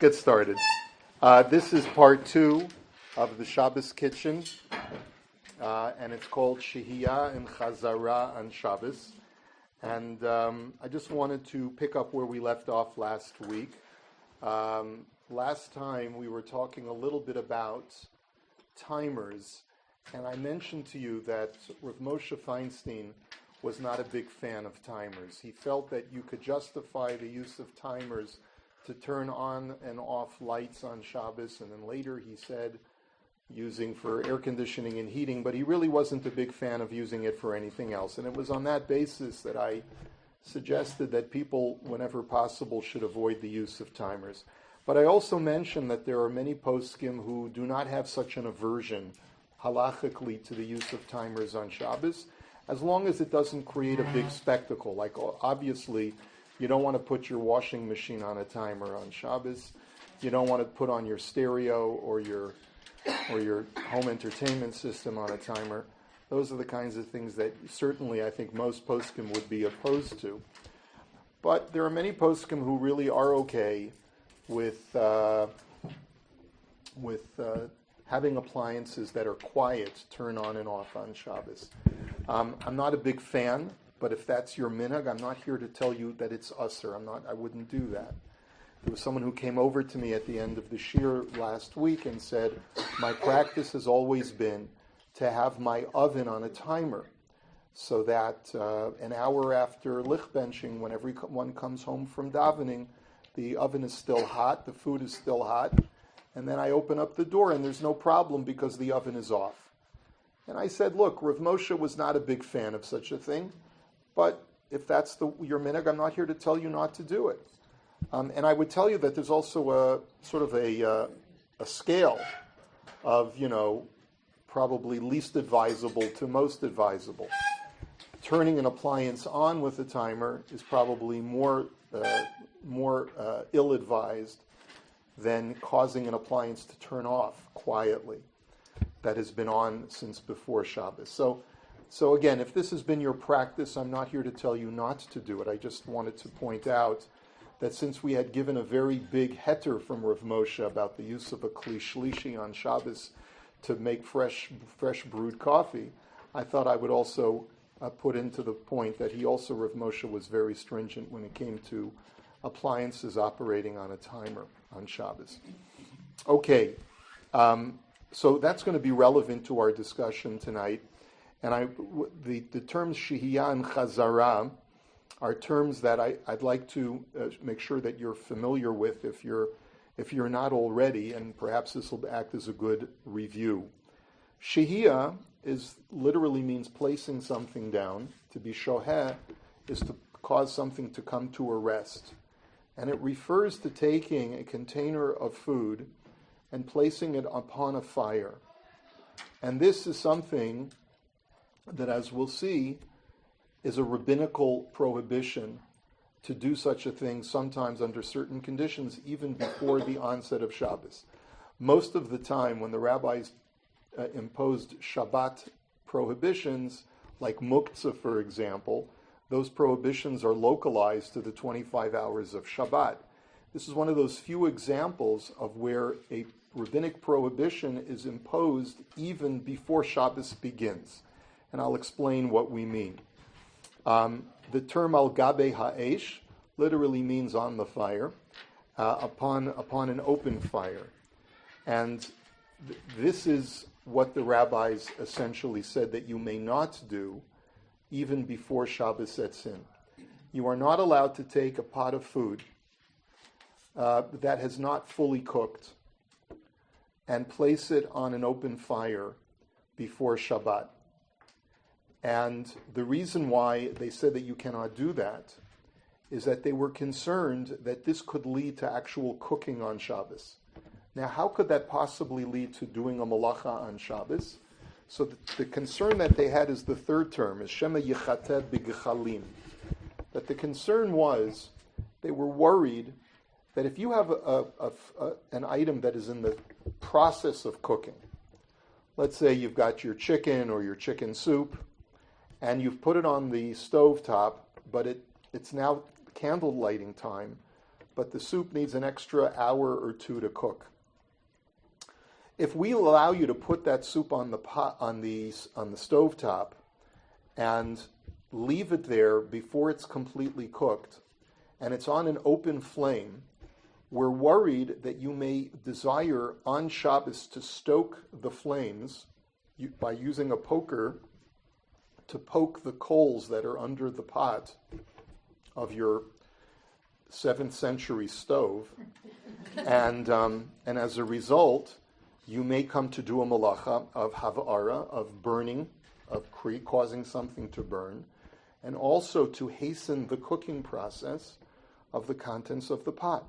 Get started. This is part 2 of the Shabbos Kitchen, and it's called Shehiya Chazara on Shabbos. And I just wanted to pick up where we left off last week. Last time we were talking a little bit about timers, and I mentioned to you that Rav Moshe Feinstein was not a big fan of timers. He felt that you could justify the use of timers to turn on and off lights on Shabbos, and then later he said using for air conditioning and heating, but he really wasn't a big fan of using it for anything else. And it was on that basis that I suggested that people, whenever possible, should avoid the use of timers. But I also mentioned that there are many poskim who do not have such an aversion halachically to the use of timers on Shabbos, as long as it doesn't create a big spectacle. Like obviously, you don't want to put your washing machine on a timer on Shabbos. You don't want to put on your stereo or your home entertainment system on a timer. Those are the kinds of things that certainly I think most poskim would be opposed to. But there are many poskim who really are okay with having appliances that are quiet turn on and off on Shabbos. I'm not a big fan, but if that's your minhag, I'm not here to tell you that it's usher. I wouldn't do that. There was someone who came over to me at the end of the shir last week and said, my practice has always been to have my oven on a timer so that an hour after lich benching, when everyone comes home from davening, the oven is still hot, the food is still hot, and then I open up the door and there's no problem because the oven is off. And I said, look, Rav Moshe was not a big fan of such a thing, but if that's your minhag, I'm not here to tell you not to do it. And I would tell you that there's also a sort of a scale of, probably least advisable to most advisable. Turning an appliance on with a timer is probably more ill-advised than causing an appliance to turn off quietly that has been on since before Shabbos. So again, if this has been your practice, I'm not here to tell you not to do it. I just wanted to point out that since we had given a very big heter from Rav Moshe about the use of a kli shlishi on Shabbos to make fresh brewed coffee, I thought I would also put into the point that Rav Moshe was very stringent when it came to appliances operating on a timer on Shabbos. Okay, so that's going to be relevant to our discussion tonight. And the terms Shehiya and Chazara are terms that I'd like to make sure that you're familiar with if you're not already, and perhaps this will act as a good review. Shehiya literally means placing something down. To be shoheh is to cause something to come to a rest. And it refers to taking a container of food and placing it upon a fire. And this is something that, as we'll see, is a rabbinical prohibition to do such a thing, sometimes under certain conditions, even before the onset of Shabbos. Most of the time, when the rabbis imposed Shabbat prohibitions, like muktzah, for example, those prohibitions are localized to the 25 hours of Shabbat. This is one of those few examples of where a rabbinic prohibition is imposed even before Shabbos begins. And I'll explain what we mean. The term al gabe ha'esh literally means on the fire, upon an open fire. And this is what the rabbis essentially said that you may not do even before Shabbos sets in. You are not allowed to take a pot of food that has not fully cooked and place it on an open fire before Shabbat. And the reason why they said that you cannot do that is that they were concerned that this could lead to actual cooking on Shabbos. Now, how could that possibly lead to doing a malacha on Shabbos? So the concern that they had is the third term, is shema yichated b'gechalim. That the concern was, they were worried that if you have an item that is in the process of cooking, let's say you've got your chicken or your chicken soup, and you've put it on the stove top, but it's now candle lighting time, but the soup needs an extra hour or two to cook. If we allow you to put that soup on the pot on the stovetop and leave it there before it's completely cooked, and it's on an open flame, we're worried that you may desire on Shabbos to stoke the flames by using a poker to poke the coals that are under the pot of your 7th century stove, and as a result, you may come to do a malacha of havara, of burning, of causing something to burn, and also to hasten the cooking process of the contents of the pot.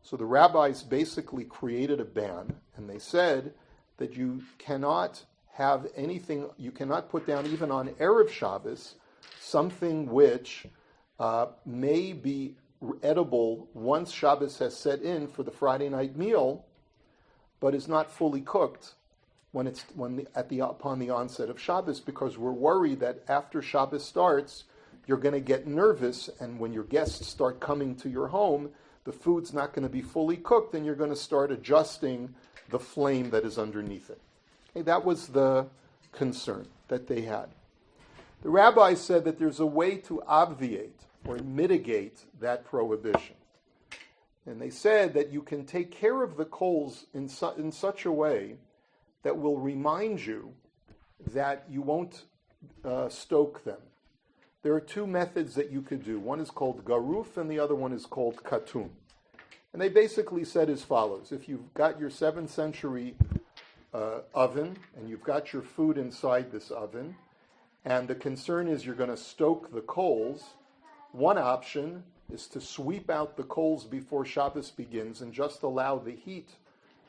So the rabbis basically created a ban, and they said that you cannot have anything, you cannot put down even on Erev Shabbos something which may be edible once Shabbos has set in for the Friday night meal, but is not fully cooked upon the onset of Shabbos, because we're worried that after Shabbos starts, you're going to get nervous, and when your guests start coming to your home, the food's not going to be fully cooked, and you're going to start adjusting the flame that is underneath it. Okay, that was the concern that they had. The rabbis said that there's a way to obviate or mitigate that prohibition. And they said that you can take care of the coals in such a way that will remind you that you won't stoke them. There are two methods that you could do. One is called garuf and the other one is called katum. And they basically said as follows: if you've got your 7th century oven and you've got your food inside this oven, and the concern is you're going to stoke the coals, one option is to sweep out the coals before Shabbos begins and just allow the heat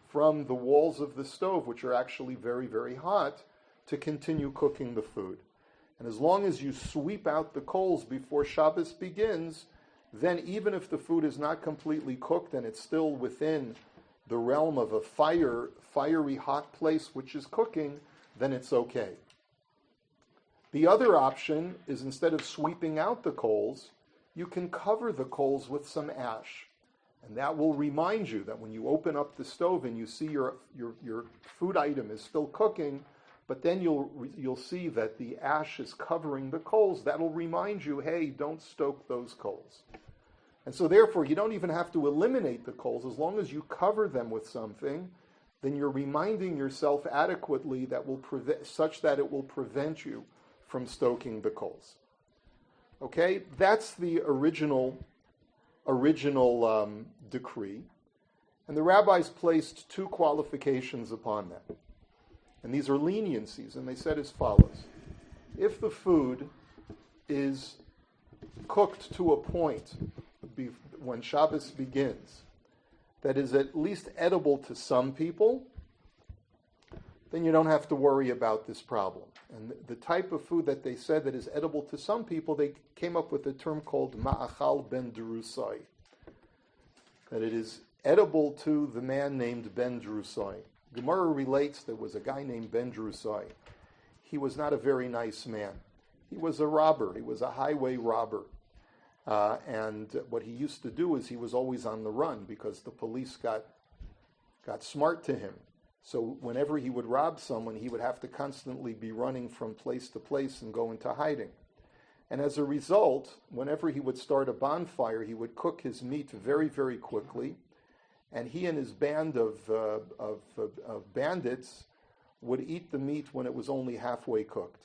from the walls of the stove, which are actually very, very hot, to continue cooking the food. And as long as you sweep out the coals before Shabbos begins, then even if the food is not completely cooked and it's still within the realm of a fiery hot place which is cooking, then it's okay. The other option is, instead of sweeping out the coals, you can cover the coals with some ash. And that will remind you that when you open up the stove and you see your food item is still cooking, but then you'll see that the ash is covering the coals, that'll remind you, hey, don't stoke those coals. And so therefore, you don't even have to eliminate the coals. As long as you cover them with something, then you're reminding yourself adequately that such that it will prevent you from stoking the coals. Okay, that's the original decree, and the rabbis placed two qualifications upon that. And these are leniencies, and they said as follows: if the food is cooked to a point when Shabbos begins that is at least edible to some people, then you don't have to worry about this problem. And the type of food that they said that is edible to some people, they came up with a term called ma'achal ben drusai, that it is edible to the man named Ben Drusai. Gemara relates there was a guy named Ben Drusai. He was not a very nice man. He was a robber. He was a highway robber. And what he used to do is he was always on the run because the police got smart to him. So whenever he would rob someone, he would have to constantly be running from place to place and go into hiding. And as a result, whenever he would start a bonfire, he would cook his meat very, very quickly. And he and his band of bandits would eat the meat when it was only halfway cooked.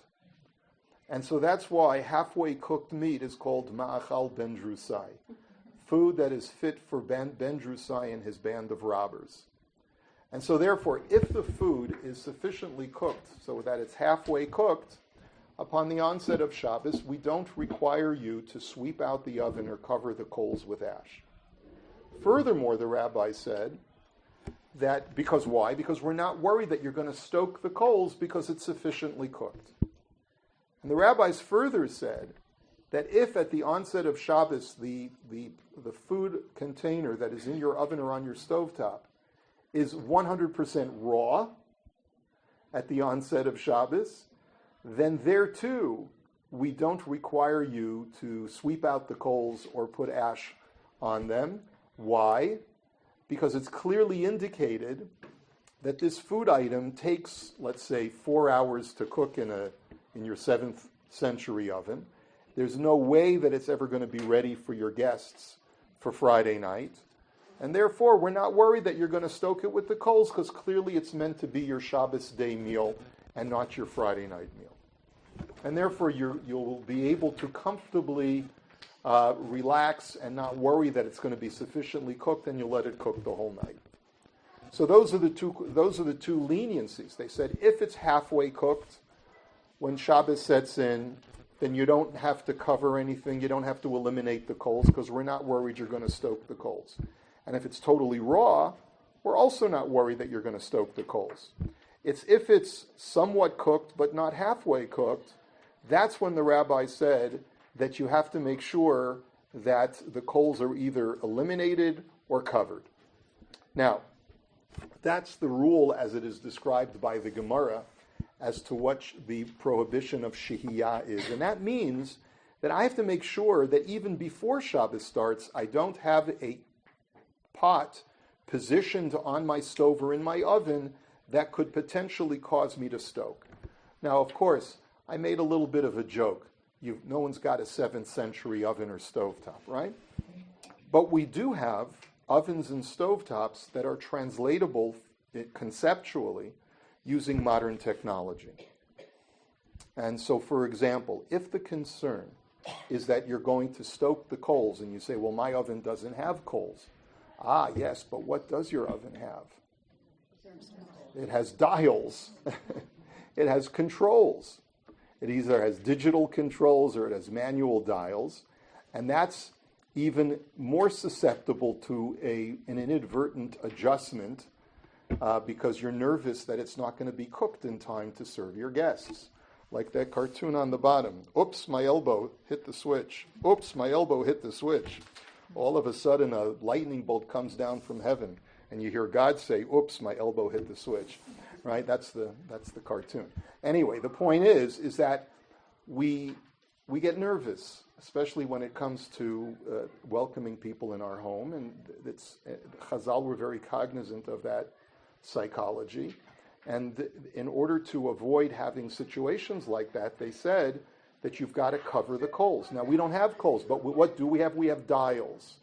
And so that's why halfway cooked meat is called ma'achal ben drusai, food that is fit for Ben Drusai and his band of robbers. And so therefore, if the food is sufficiently cooked so that it's halfway cooked, upon the onset of Shabbos, we don't require you to sweep out the oven or cover the coals with ash. Furthermore, the rabbi said that, because why? Because we're not worried that you're going to stoke the coals because it's sufficiently cooked. And the rabbis further said that if at the onset of Shabbos the food container that is in your oven or on your stovetop is 100% raw at the onset of Shabbos, then there too we don't require you to sweep out the coals or put ash on them. Why? Because it's clearly indicated that this food item takes, let's say, 4 hours to cook in your 7th century oven. There's no way that it's ever going to be ready for your guests for Friday night. And therefore, we're not worried that you're going to stoke it with the coals, because clearly it's meant to be your Shabbos day meal and not your Friday night meal. And therefore, you'll be able to comfortably relax and not worry that it's going to be sufficiently cooked, and you'll let it cook the whole night. So those are the two leniencies. They said if it's halfway cooked, when Shabbos sets in, then you don't have to cover anything. You don't have to eliminate the coals, because we're not worried you're going to stoke the coals. And if it's totally raw, we're also not worried that you're going to stoke the coals. It's if it's somewhat cooked but not halfway cooked, that's when the rabbi said that you have to make sure that the coals are either eliminated or covered. Now, that's the rule as it is described by the Gemara as to what the prohibition of Shehiya is. And that means that I have to make sure that even before Shabbos starts, I don't have a pot positioned on my stove or in my oven that could potentially cause me to stoke. Now, of course, I made a little bit of a joke. No one's got a 7th century oven or stovetop, right? But we do have ovens and stovetops that are translatable conceptually using modern technology. And so, for example, if the concern is that you're going to stoke the coals and you say, well, my oven doesn't have coals. Ah, yes, but what does your oven have? It has dials. It has controls. It either has digital controls or it has manual dials. And that's even more susceptible to an inadvertent adjustment because you're nervous that it's not going to be cooked in time to serve your guests. Like that cartoon on the bottom. Oops, my elbow hit the switch. Oops, my elbow hit the switch. All of a sudden, a lightning bolt comes down from heaven, and you hear God say, oops, my elbow hit the switch. Right? That's the cartoon. Anyway, the point is that we get nervous, especially when it comes to welcoming people in our home, and Chazal were very cognizant of that psychology. And in order to avoid having situations like that, they said that you've got to cover the coals. Now, we don't have coals, but what do we have? We have dials.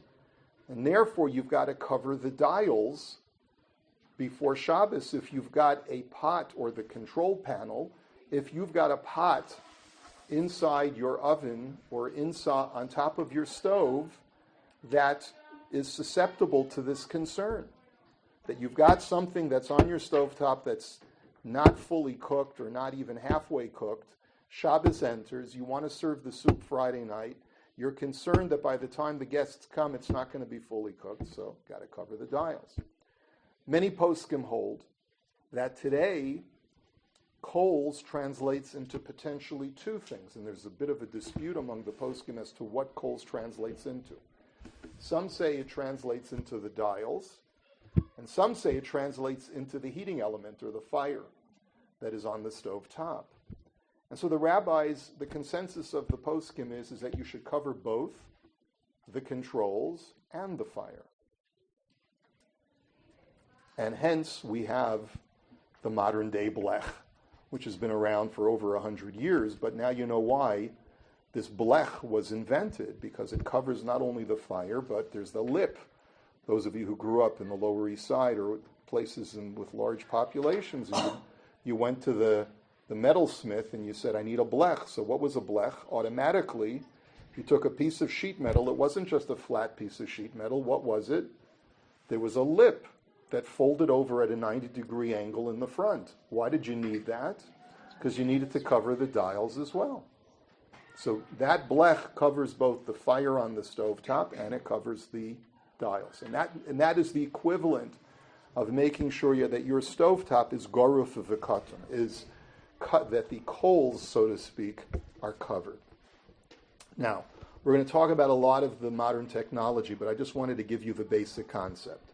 And therefore, you've got to cover the dials before Shabbos. If you've got a pot or the control panel, if you've got a pot inside your oven or inside on top of your stove that is susceptible to this concern, that you've got something that's on your stovetop that's not fully cooked or not even halfway cooked, Shabbos enters, you want to serve the soup Friday night, you're concerned that by the time the guests come, it's not going to be fully cooked, so got to cover the dials. Many poskim hold that today, coals translates into potentially two things, and there's a bit of a dispute among the poskim as to what coals translates into. Some say it translates into the dials, and some say it translates into the heating element or the fire that is on the stove top. And so the rabbis, the consensus of the poskim is that you should cover both the controls and the fire. And hence we have the modern day blech, which has been around for over 100 years, but now you know why this blech was invented, because it covers not only the fire, but there's the lip. Those of you who grew up in the Lower East Side or places with large populations, you went to the metalsmith and you said, I need a blech. So what was a blech? Automatically, you took a piece of sheet metal. It wasn't just a flat piece of sheet metal. What was it? There was a lip that folded over at a 90-degree angle in the front. Why did you need that? Because you needed to cover the dials as well. So that blech covers both the fire on the stovetop and it covers the dials. And that is the equivalent of making sure that your stovetop is goruf v'katan, is that the coals, so to speak, are covered. Now, we're going to talk about a lot of the modern technology, but I just wanted to give you the basic concept.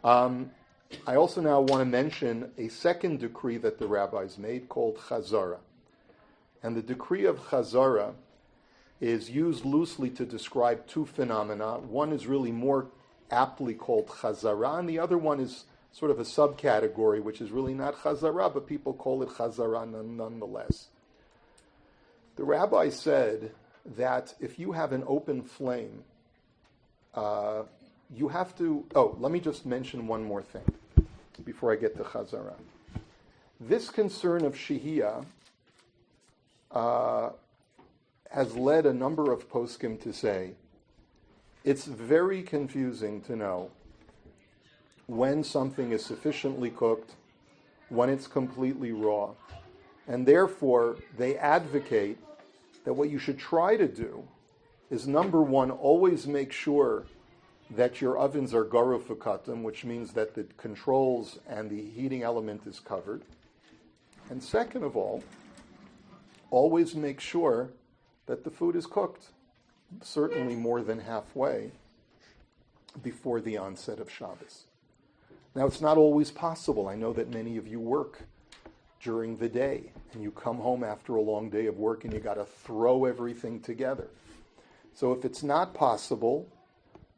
I also now want to mention a second decree that the rabbis made called Chazara. And the decree of Chazara is used loosely to describe two phenomena. One is really more aptly called Chazara, and the other one is sort of a subcategory, which is really not Chazara, but people call it Chazara nonetheless. The rabbi said that if you have an open flame, you have to... Oh, let me just mention one more thing before I get to Chazara. This concern of Shehiya has led a number of poskim to say it's very confusing to know when something is sufficiently cooked, when it's completely raw. And therefore, they advocate that what you should try to do is, number one, always make sure that your ovens are garufakatim, which means that the controls and the heating element is covered. And second of all, always make sure that the food is cooked, certainly more than halfway, before the onset of Shabbos. Now, it's not always possible. I know that many of you work during the day, and you come home after a long day of work and you got to throw everything together. So if it's not possible,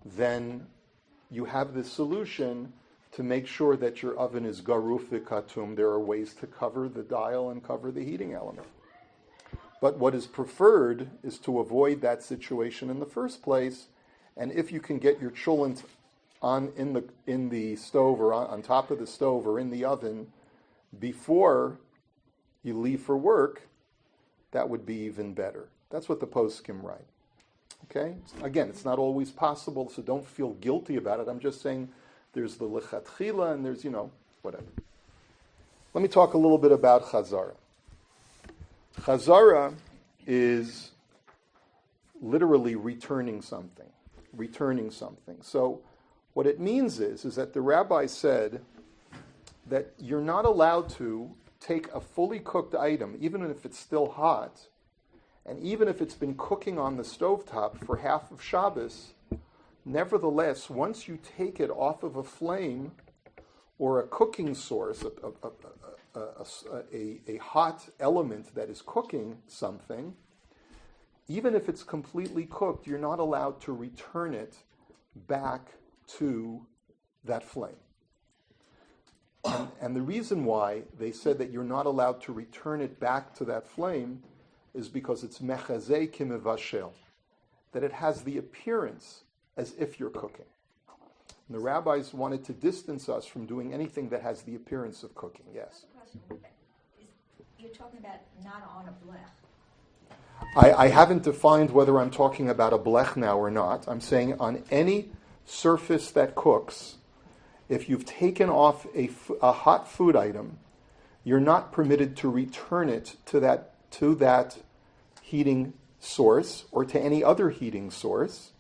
then you have the solution to make sure that your oven is garuf v'katum. There are ways to cover the dial and cover the heating element. But what is preferred is to avoid that situation in the first place, and if you can get your cholent in the stove or on top of the stove or in the oven before you leave for work, that would be even better. That's what the poskim write. Okay? Again, it's not always possible, so don't feel guilty about it. I'm just saying there's the lechatchila and there's, whatever. Let me talk a little bit about Chazara. Chazara is literally returning something. So what it means is that the rabbi said that you're not allowed to take a fully cooked item, even if it's still hot, and even if it's been cooking on the stovetop for half of Shabbos, nevertheless, once you take it off of a flame or a cooking source, a hot element that is cooking something, even if it's completely cooked, you're not allowed to return it back to that flame. And the reason why they said that you're not allowed to return it back to that flame is because it's mechazeh kimevashel, that it has the appearance as if you're cooking. And the rabbis wanted to distance us from doing anything that has the appearance of cooking. Yes? You're talking about not on a blech. I haven't defined whether I'm talking about a blech now or not. I'm saying on any surface that cooks, if you've taken off a hot food item, you're not permitted to return it to that heating source or to any other heating source,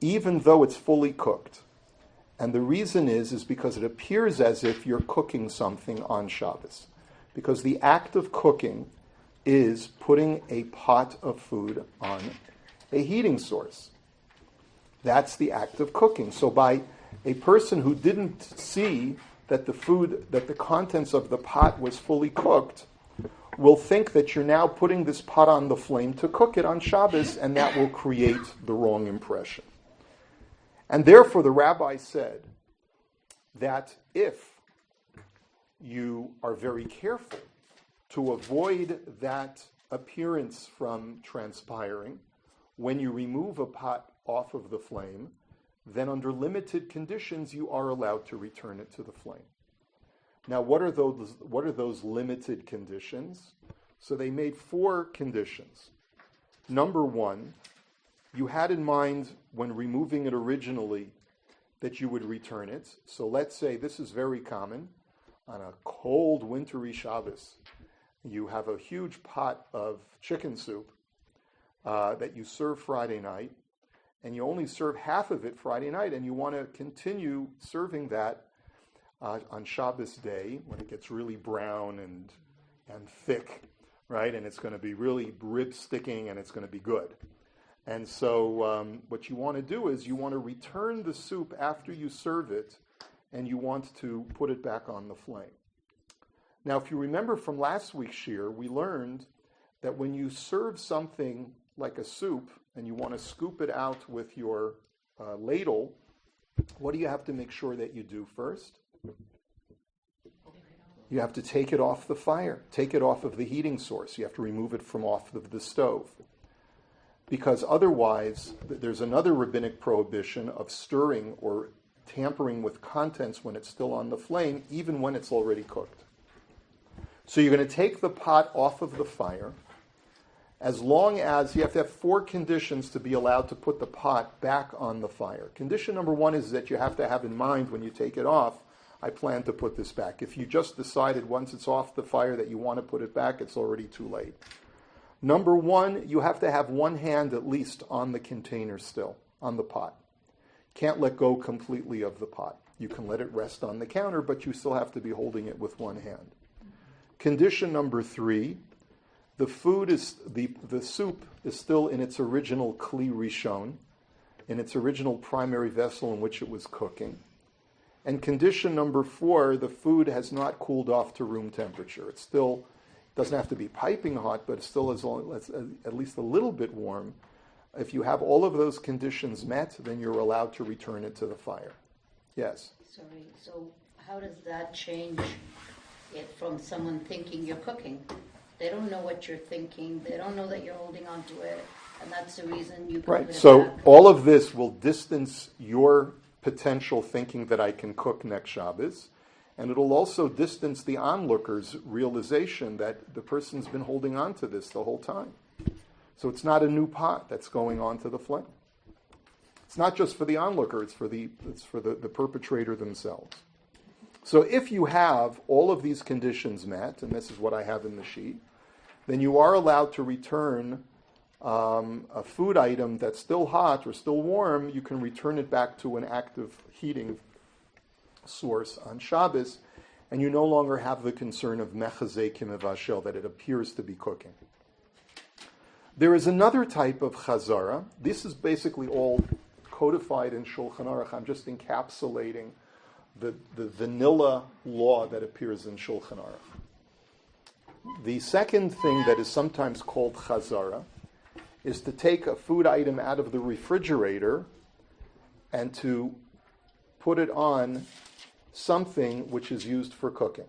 even though it's fully cooked. And the reason is because it appears as if you're cooking something on Shabbos. Because the act of cooking is putting a pot of food on a heating source. That's the act of cooking. So by a person who didn't see that the contents of the pot was fully cooked, will think that you're now putting this pot on the flame to cook it on Shabbos, and that will create the wrong impression. And therefore the rabbi said that if you are very careful to avoid that appearance from transpiring, when you remove a pot off of the flame, then under limited conditions you are allowed to return it to the flame. Now, what are those limited conditions? So they made 4 conditions. Number 1, you had in mind when removing it originally that you would return it. So let's say this is very common on a cold wintry Shabbos. You have a huge pot of chicken soup that you serve Friday night, and you only serve half of it Friday night, and you want to continue serving that on Shabbos day when it gets really brown and thick, right? And it's going to be really rib sticking, and it's going to be good. And so what you want to do is you want to return the soup after you serve it, and you want to put it back on the flame. Now, if you remember from last week's shiur, we learned that when you serve something like a soup and you want to scoop it out with your ladle, what do you have to make sure that you do first? You have to take it off the fire, take it off of the heating source. You have to remove it from off of the stove. Because otherwise, there's another rabbinic prohibition of stirring or tampering with contents when it's still on the flame, even when it's already cooked. So you're going to take the pot off of the fire, as long as you have to have 4 conditions to be allowed to put the pot back on the fire. Condition number 1 is that you have to have in mind when you take it off, I plan to put this back. If you just decided once it's off the fire that you want to put it back, it's already too late. Number 1, you have to have one hand at least on the container still, on the pot. Can't let go completely of the pot. You can let it rest on the counter, but you still have to be holding it with one hand. Condition number 3, the food is the soup is still in its original kli rishon, in its original primary vessel in which it was cooking. And condition number 4, the food has not cooled off to room temperature. It still doesn't have to be piping hot, but it still is at least a little bit warm. If you have all of those conditions met, then you're allowed to return it to the fire. Yes? Sorry, so how does that change it from someone thinking you're cooking? They don't know what you're thinking. They don't know that you're holding on to it, and that's the reason you put it So back. all of this will distance your potential thinking that I can cook next Shabbos, and it'll also distance the onlooker's realization that the person's been holding on to this the whole time. So it's not a new pot that's going onto the flame. It's not just for the onlooker, it's for the perpetrator themselves. So if you have all of these conditions met, and this is what I have in the sheet, then you are allowed to return a food item that's still hot or still warm. You can return it back to an active heating source on Shabbos, and you no longer have the concern of mechazeh kimevashel, that it appears to be cooking. There is another type of chazara. This is basically all codified in Shulchan Aruch. I'm just encapsulating the vanilla law that appears in Shulchan Aruch. The second thing that is sometimes called chazara is to take a food item out of the refrigerator and to put it on something which is used for cooking.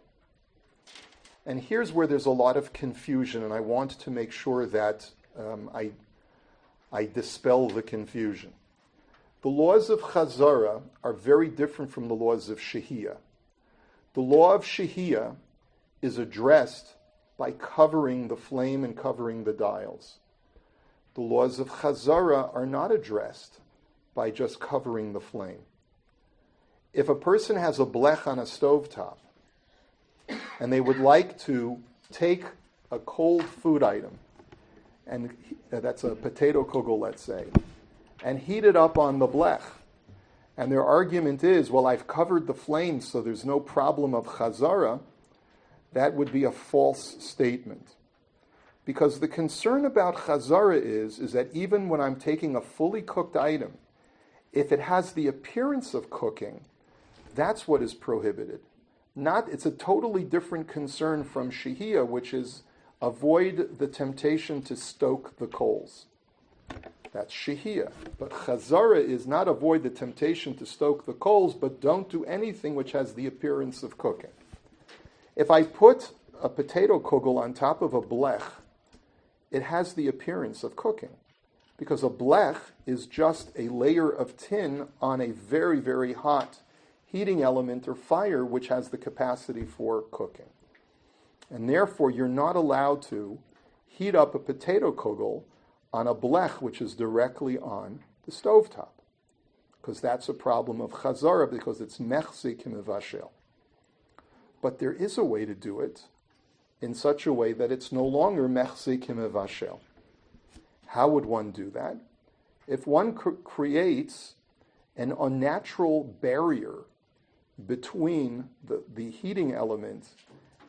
And here's where there's a lot of confusion, and I want to make sure that I dispel the confusion. The laws of Chazara are very different from the laws of Shehiya. The law of Shehiya is addressed by covering the flame and covering the dials. The laws of Chazara are not addressed by just covering the flame. If a person has a blech on a stovetop and they would like to take a cold food item, and that's a potato kugel, let's say, and heat it up on the blech, and their argument is, well, I've covered the flame, so there's no problem of chazara, that would be a false statement. Because the concern about chazara is that even when I'm taking a fully cooked item, if it has the appearance of cooking, that's what is prohibited. It's a totally different concern from Shehiya, which is avoid the temptation to stoke the coals. That's Shehiya. But Chazara is not avoid the temptation to stoke the coals, but don't do anything which has the appearance of cooking. If I put a potato kugel on top of a blech, it has the appearance of cooking, because a blech is just a layer of tin on a very, very hot heating element or fire which has the capacity for cooking. And therefore, you're not allowed to heat up a potato kugel on a blech which is directly on the stovetop, because that's a problem of chazara, because it's mechzi kimevashel. But there is a way to do it in such a way that it's no longer mechzi kimevashel. How would one do that? If one creates an unnatural barrier between the heating element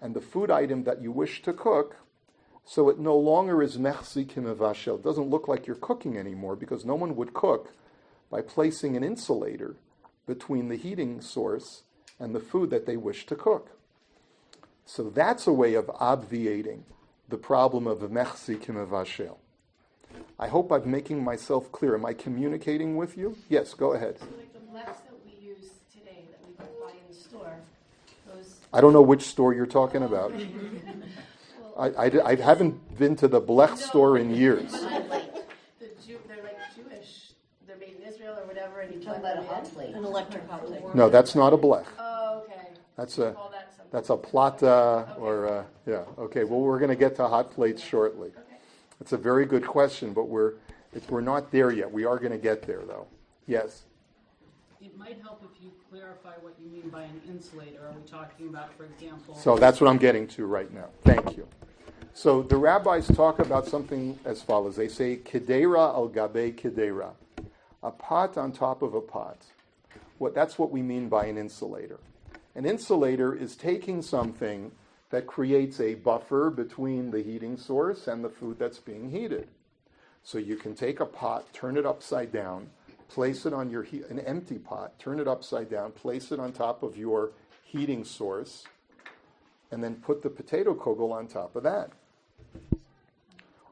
and the food item that you wish to cook, so it no longer is mechzi kimevashel. It doesn't look like you're cooking anymore, because no one would cook by placing an insulator between the heating source and the food that they wish to cook. So that's a way of obviating the problem of mechzi kimevashel. I hope I'm making myself clear. Am I communicating with you? Yes, go ahead. So like the blechs that we store, those, I don't know which store you're talking about. I haven't been to the Blech store in years. they're like Jewish, they're made in Israel or whatever, and you Talk plug about a them hot in. plate. An electric hot plate. No, that's not a Blech. Oh, okay. That's We a call that something. that's a plata or yeah. Okay. Well, we're going to get to hot plates shortly. Okay. It's a very good question, but we're not there yet. We are going to get there, though. Yes. It might help if you clarify what you mean by an insulator. Are we talking about, for example... So that's what I'm getting to right now. Thank you. So the rabbis talk about something as follows. They say, kedera al gabe kedera, a pot on top of a pot. That's what we mean by an insulator. An insulator is taking something that creates a buffer between the heating source and the food that's being heated. So you can take a pot, turn it upside down, place it on an empty pot, turn it upside down, place it on top of your heating source, and then put the potato kugel on top of that.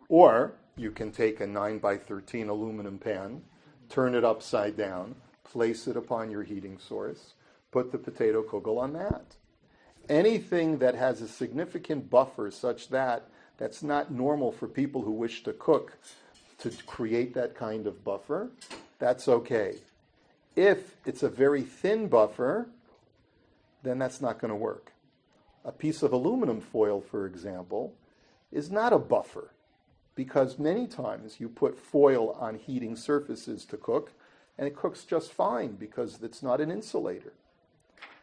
Or you can take a 9x13 aluminum pan, turn it upside down, place it upon your heating source, put the potato kugel on that. Anything that has a significant buffer such that that's not normal for people who wish to cook to create that kind of buffer, that's okay. If it's a very thin buffer, then that's not going to work. A piece of aluminum foil, for example, is not a buffer because many times you put foil on heating surfaces to cook and it cooks just fine because it's not an insulator.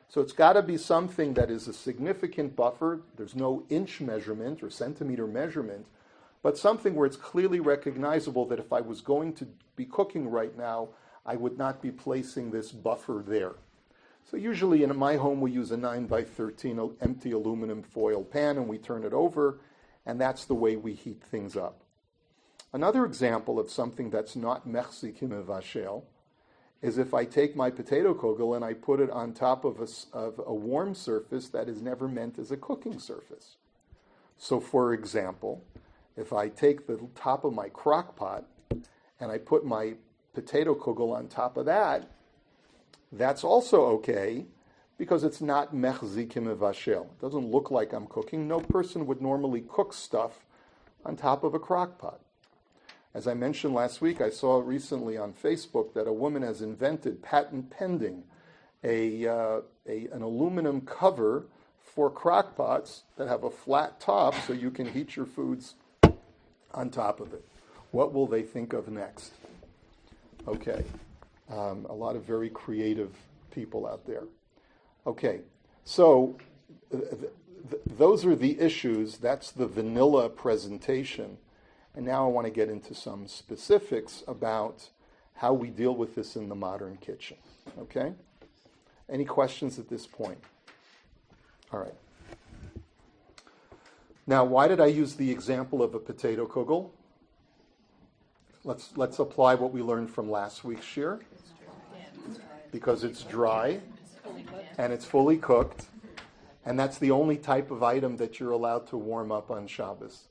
So it's got to be something that is a significant buffer. There's no inch measurement or centimeter measurement, but something where it's clearly recognizable that if I was going to be cooking right now, I would not be placing this buffer there. So usually in my home we use a 9x13 empty aluminum foil pan and we turn it over, and that's the way we heat things up. Another example of something that's not mechzik vashel is if I take my potato kugel and I put it on top of a warm surface that is never meant as a cooking surface. So for example, if I take the top of my crock pot and I put my potato kugel on top of that, that's also okay because it's not mechzikim vashel. It doesn't look like I'm cooking. No person would normally cook stuff on top of a crock pot. As I mentioned last week, I saw recently on Facebook that a woman has invented, patent pending, an aluminum cover for crock pots that have a flat top so you can heat your foods on top of it. What will they think of next? Okay, a lot of very creative people out there. Okay, so those are the issues. That's the vanilla presentation. And now I want to get into some specifics about how we deal with this in the modern kitchen. Okay? Any questions at this point? All right. Now, why did I use the example of a potato kugel? Let's apply what we learned from last week's shiur. Because it's dry and it's fully cooked, and that's the only type of item that you're allowed to warm up on Shabbos.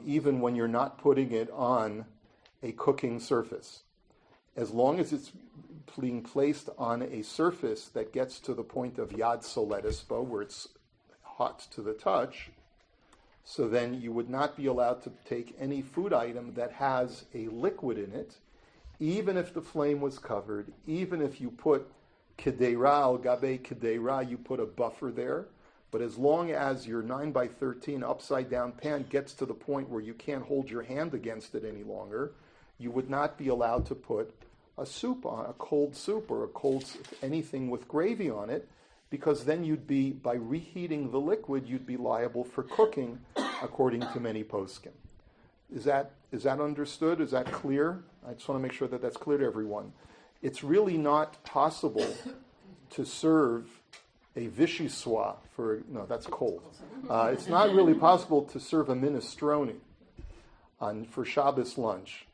Even when you're not putting it on a cooking surface. As long as it's being placed on a surface that gets to the point of yad soletispo, where it's hot to the touch, so then you would not be allowed to take any food item that has a liquid in it, even if the flame was covered, even if you put kedera al gabe kedera, you put a buffer there. But as long as your 9x13 upside down pan gets to the point where you can't hold your hand against it any longer, you would not be allowed to put a soup on, a cold soup or anything with gravy on it, because then you'd be, by reheating the liquid, you'd be liable for cooking, according to many poskim. Is that understood? Is that clear? I just want to make sure that that's clear to everyone. It's really not possible to serve a vichyssoise no, that's cold. It's not really possible to serve a minestrone for Shabbos lunch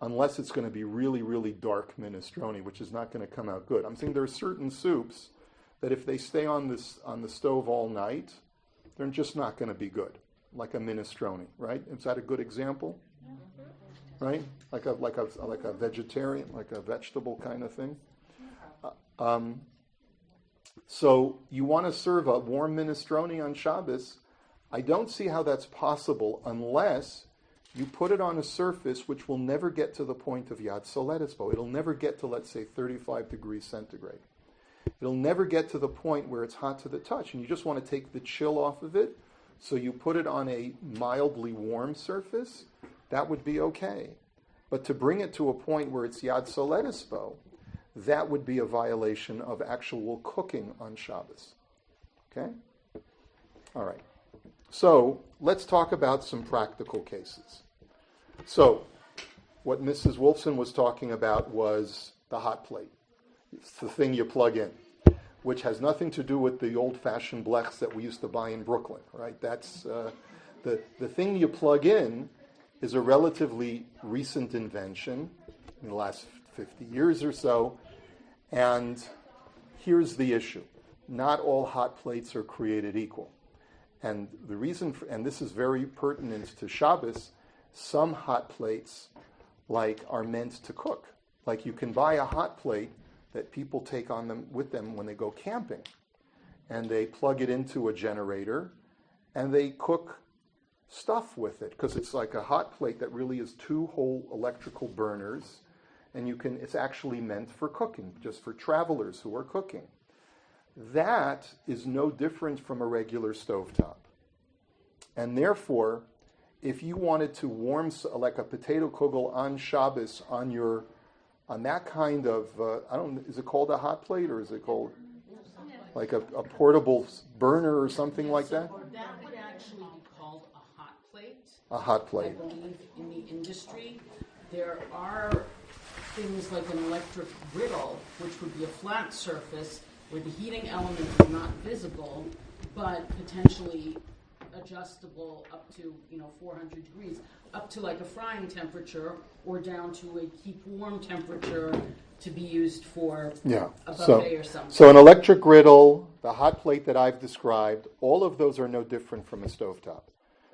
unless it's going to be really, really dark minestrone, which is not going to come out good. I'm saying there are certain soups that if they stay on the stove all night, they're just not going to be good, like a minestrone, right? Is that a good example? Right? Like a vegetarian, like a vegetable kind of thing. So you want to serve a warm minestrone on Shabbos. I don't see how that's possible unless you put it on a surface which will never get to the point of Yad Soletisbo. It'll never get to, let's say, 35 degrees centigrade. It'll never get to the point where it's hot to the touch, and you just want to take the chill off of it. So you put it on a mildly warm surface. That would be okay. But to bring it to a point where it's Yad Soletisbo, that would be a violation of actual cooking on Shabbos. Okay? All right. So let's talk about some practical cases. So what Mrs. Wolfson was talking about was the hot plate. It's the thing you plug in, which has nothing to do with the old-fashioned blechs that we used to buy in Brooklyn, right? That's the thing you plug in is a relatively recent invention in the last 50 years or so. And here's the issue. Not all hot plates are created equal. And the reason, and this is very pertinent to Shabbos, some hot plates are meant to cook. Like you can buy a hot plate that people take on them with them when they go camping. And they plug it into a generator and they cook stuff with it, because it's like a hot plate that really is 2 whole electrical burners, and it's actually meant for cooking, just for travelers who are cooking. That is no different from a regular stovetop. And therefore, if you wanted to warm like a potato kugel on Shabbos on that kind of, is it called a hot plate, or is it called like a portable burner or something like that? That would actually be called a hot plate. A hot plate. I believe in the industry there are things like an electric griddle, which would be a flat surface where the heating element is not visible, but potentially adjustable up to 400 degrees, up to like a frying temperature, or down to a keep warm temperature to be used for a buffet or something. So an electric griddle, the hot plate that I've described, all of those are no different from a stovetop.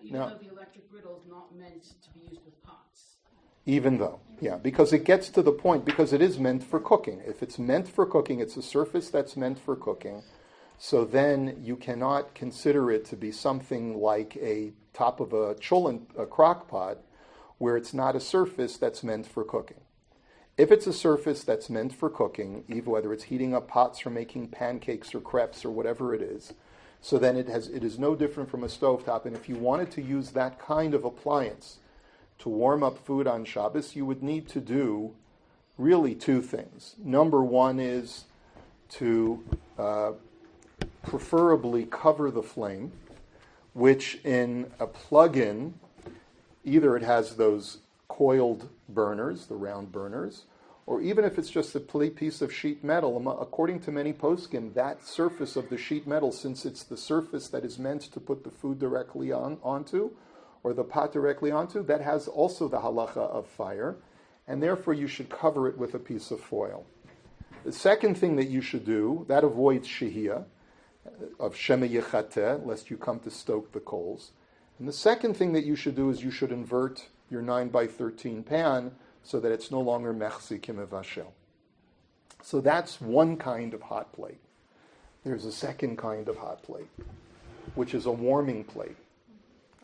Even though the electric griddle is not meant to be used with pots. Even though, because it gets to the point, because it is meant for cooking. If it's meant for cooking, it's a surface that's meant for cooking. So then you cannot consider it to be something like a top of a crock pot, where it's not a surface that's meant for cooking. If it's a surface that's meant for cooking, even whether it's heating up pots or making pancakes or crepes or whatever it is, so then it is no different from a stovetop. And if you wanted to use that kind of appliance to warm up food on Shabbos, you would need to do really 2 things. Number one is to preferably cover the flame, which in a plug-in, either it has those coiled burners, the round burners, or even if it's just a piece of sheet metal, according to many poskim, that surface of the sheet metal, since it's the surface that is meant to put the food directly onto, or the pot directly onto, that has also the halacha of fire, and therefore you should cover it with a piece of foil. The second thing that you should do, that avoids shehiya, of shema yechateh, lest you come to stoke the coals. And the second thing that you should do is you should invert your 9x13 pan so that it's no longer mechzi kimevashel. So that's one kind of hot plate. There's a second kind of hot plate, which is a warming plate.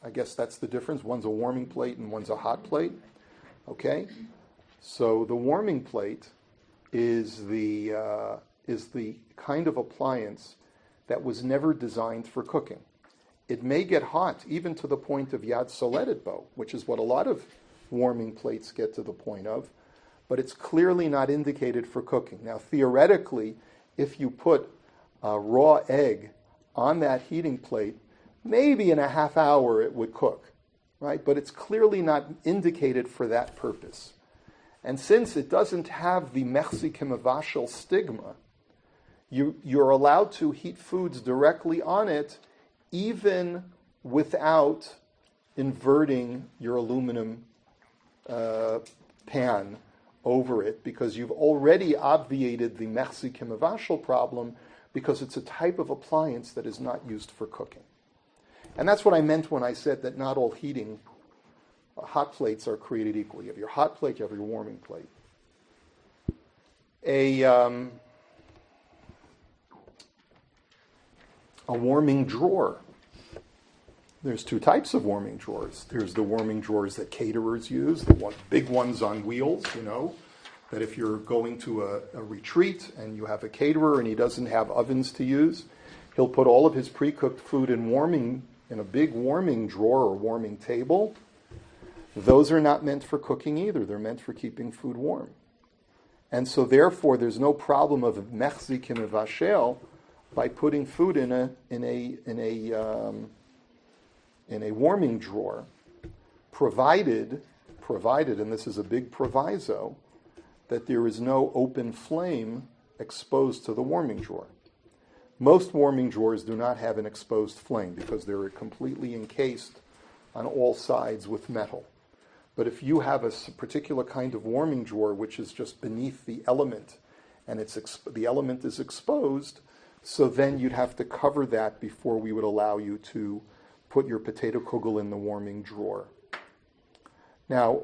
I guess that's the difference. One's a warming plate and one's a hot plate. Okay? So the warming plate is the kind of appliance that was never designed for cooking. It may get hot, even to the point of Yad Soletitbo, which is what a lot of warming plates get to the point of, but it's clearly not indicated for cooking. Now, theoretically, if you put a raw egg on that heating plate, maybe in a half hour it would cook, right? But it's clearly not indicated for that purpose. And since it doesn't have the mechzi kimevashel stigma, you're allowed to heat foods directly on it, even without inverting your aluminum pan over it, because you've already obviated the mechzi kimevashel problem, because it's a type of appliance that is not used for cooking. And that's what I meant when I said that not all heating hot plates are created equal. You have your hot plate, you have your warming plate. A warming drawer. There's two types of warming drawers. There's the warming drawers that caterers use, big ones on wheels, that if you're going to a retreat and you have a caterer and he doesn't have ovens to use, he'll put all of his pre-cooked food in a big warming drawer or warming table. Those are not meant for cooking either. They're meant for keeping food warm. And so therefore there's no problem of mechzik vashel by putting food in a warming drawer, provided, and this is a big proviso, that there is no open flame exposed to the warming drawer. Most warming drawers do not have an exposed flame because they're completely encased on all sides with metal. But if you have a particular kind of warming drawer which is just beneath the element and the element is exposed, so then you'd have to cover that before we would allow you to put your potato kugel in the warming drawer. Now,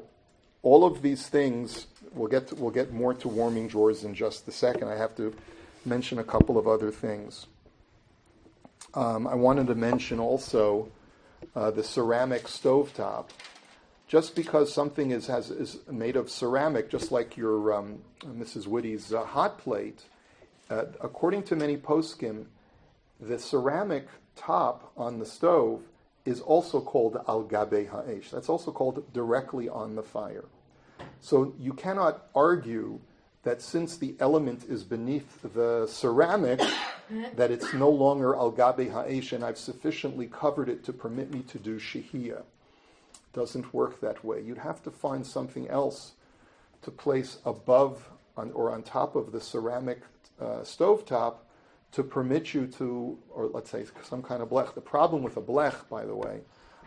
all of these things, we'll get more to warming drawers in just a second. I have to mention a couple of other things. I wanted to mention also the ceramic stovetop. Just because something is made of ceramic, just like your Mrs. Witty's hot plate, according to many poskim, the ceramic top on the stove is also called al gabe ha'esh. That's also called directly on the fire. So you cannot argue that since the element is beneath the ceramic, that it's no longer al gabe ha'esh and I've sufficiently covered it to permit me to do shehiya. Doesn't work that way. You'd have to find something else to place above or on top of the ceramic stovetop to permit you to, or let's say some kind of blech. The problem with a blech, by the way,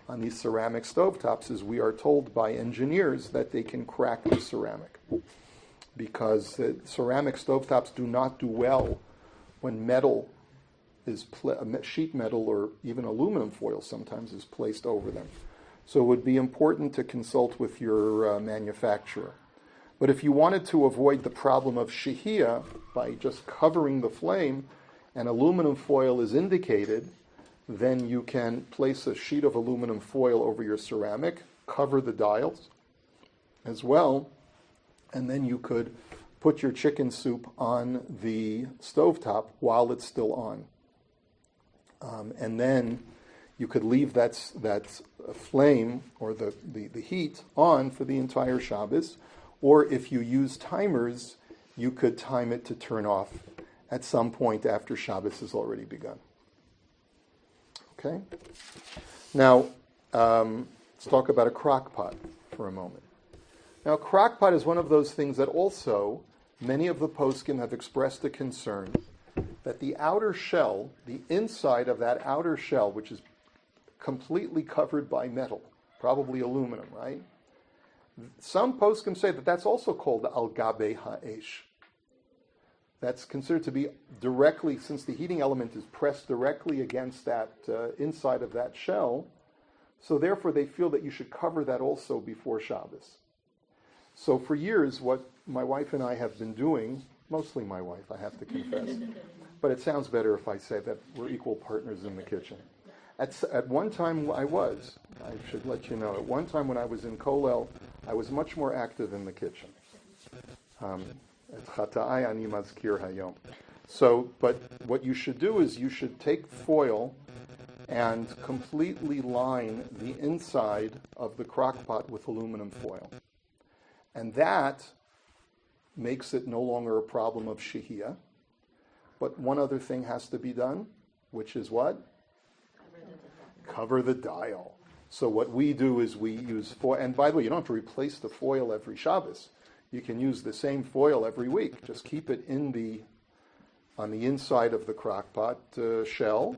on these ceramic stovetops is we are told by engineers that they can crack the ceramic because ceramic stovetops do not do well when metal is sheet metal or even aluminum foil sometimes is placed over them. So it would be important to consult with your manufacturer. But if you wanted to avoid the problem of shehiya by just covering the flame and aluminum foil is indicated, then you can place a sheet of aluminum foil over your ceramic, cover the dials as well, and then you could put your chicken soup on the stovetop while it's still on. And then you could leave that flame or the heat on for the entire Shabbos, or if you use timers, you could time it to turn off at some point after Shabbos has already begun. Okay? Now, let's talk about a crock pot for a moment. Now, a crock pot is one of those things that also many of the poskim have expressed a concern that the outer shell, the inside of that outer shell, which is completely covered by metal, probably aluminum, right? Some poskim say that that's also called al gabe ha'esh. That's considered to be directly, since the heating element is pressed directly against that inside of that shell, so therefore they feel that you should cover that also before Shabbos. So for years, what my wife and I have been doing, mostly my wife, I have to confess, but it sounds better if I say that we're equal partners in the kitchen. At one time I should let you know, at one time when I was in Kollel, I was much more active in the kitchen. So, but what you should do is you should take foil and completely line the inside of the crock pot with aluminum foil. And that makes it no longer a problem of shehiya. But one other thing has to be done, which is what? Cover the dial. So what we do is we use foil, and by the way, you don't have to replace the foil every Shabbos. You can use the same foil every week. Just keep it on the inside of the crock pot shell,